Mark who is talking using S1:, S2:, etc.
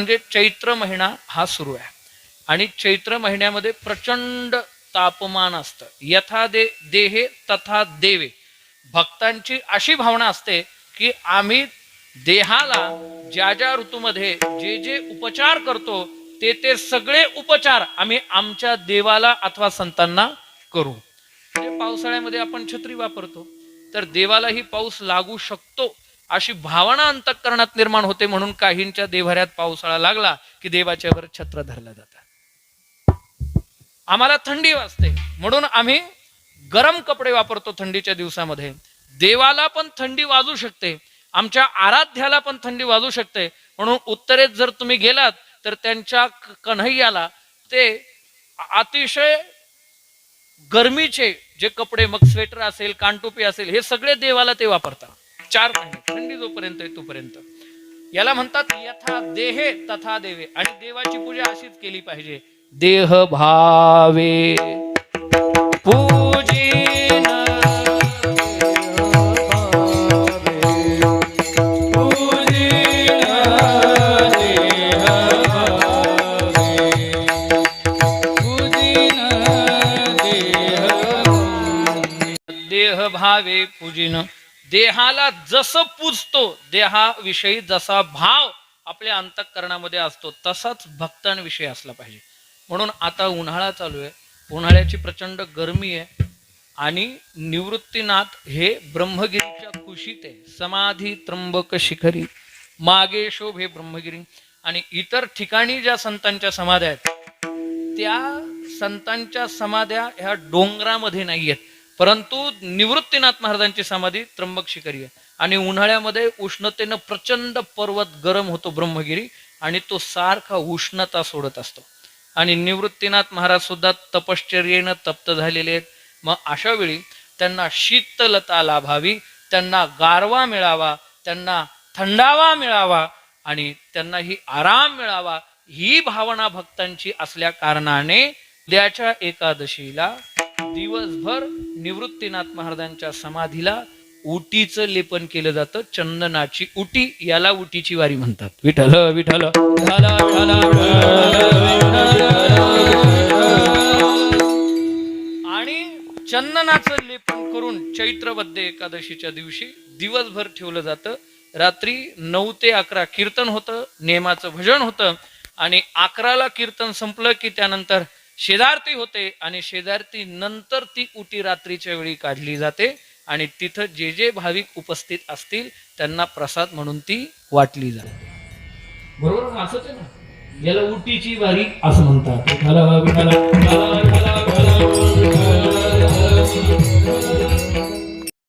S1: म्हणजे चैत्र महिना हा सुरू आहे आणि चैत्र महिन्यामध्ये प्रचंड तापमान असतं. यथा देहे तथा देवे. भक्तांची अशी भावना असते की आम्ही देहाला ज्या ज्या ऋतूमध्ये जे जे उपचार करतो ते सगळे उपचार आम्ही आमच्या देवाला अथवा संतांना करू. म्हणजे पावसाळ्यामध्ये आपण छत्री वापरतो तर देवालाही पाऊस लागू शकतो अशी भावना अंतःकरणात निर्माण होते. म्हणून काहींच्या देव्हाऱ्यात पावसाळा लागला की देवाच्या वर छत्र धरलं जातं. आम्हाला थंडी वाजते म्हणून आम्ही गरम कपडे वापरतो थंडीच्या दिवसामध्ये. देवाला पण थंडी वाजू शकते, आमच्या आराध्याला पण थंडी वाजू शकते. म्हणून उत्तरेत जर तुम्ही गेलात तर त्यांच्या कन्हैयाला ते अतिशय गरमीचे जे कपडे, मग स्वेटर असेल, कानटोपी असेल, हे सगळे देवाला ते वापरतात 4 महिने थंडी जोपर्यंत आहे तोपर्यंत. याला म्हणतात यथा देहे तथा देवे. आणि देवाची पूजा अशीच केली पाहिजे. देह भावे पूजिन देह भावे पूजिन. देहाला जसं पूजतो, देहाविषयी जसा भाव आपल्या अंतःकरणामध्ये असतो तसाच भक्तांविषयी असला पाहिजे. म्हणून आता उन्हाळा चालू आहे, उन्हाळ्याची प्रचंड गरमी आहे आणि निवृत्तीनाथ हे ब्रह्मगिरीच्या कुशीत आहे. समाधी त्र्यंबक शिखरी मागे शोभे ब्रह्मगिरी. आणि इतर ठिकाणी ज्या संतांच्या समाध्या आहेत त्या संतांच्या समाध्या ह्या डोंगरामध्ये नाही आहेत, परंतु निवृत्तीनाथ महाराजांची समाधी त्र्यंबक शिखरी आहे. आणि उन्हाळ्यामध्ये उष्णतेनं प्रचंड पर्वत गरम होतो ब्रह्मगिरी आणि तो सारखा उष्णता सोडत असतो. आणि निवृत्तीनाथ महाराज सुद्धा तपश्चर्येनं तप्त झालेले आहेत. मग अशा वेळी त्यांना शीतलता लाभावी, त्यांना गारवा मिळावा, त्यांना थंडावा मिळावा आणि त्यांनाही आराम मिळावा, ही भावना भक्तांची असल्या कारणाने उद्याच्या एकादशीला दिवसभर निवृत्तीनाथ महाराजांच्या समाधीला उटीचं लेपन केलं जातं. चंदनाची उटी, याला उटीची वारी म्हणतात. विठ्ठल विठ्ठल आणि चंदनाचं लेपन करून चैत्रवद्ध एकादशीच्या दिवशी दिवसभर ठेवलं जातं. रात्री 9 ते 11 कीर्तन होतं, नेमाचं भजन होतं आणि 11ला कीर्तन संपलं की त्यानंतर शेजारती होते आणि शेजारती नंतर ती उटी रात्रीच्या वेळी काढली जाते आणि तिथं जे जे भाविक उपस्थित असतील त्यांना प्रसाद म्हणून ती वाटली जाते. बरोबर असंच आहे ना, याला उटीची वारी असं म्हणतात.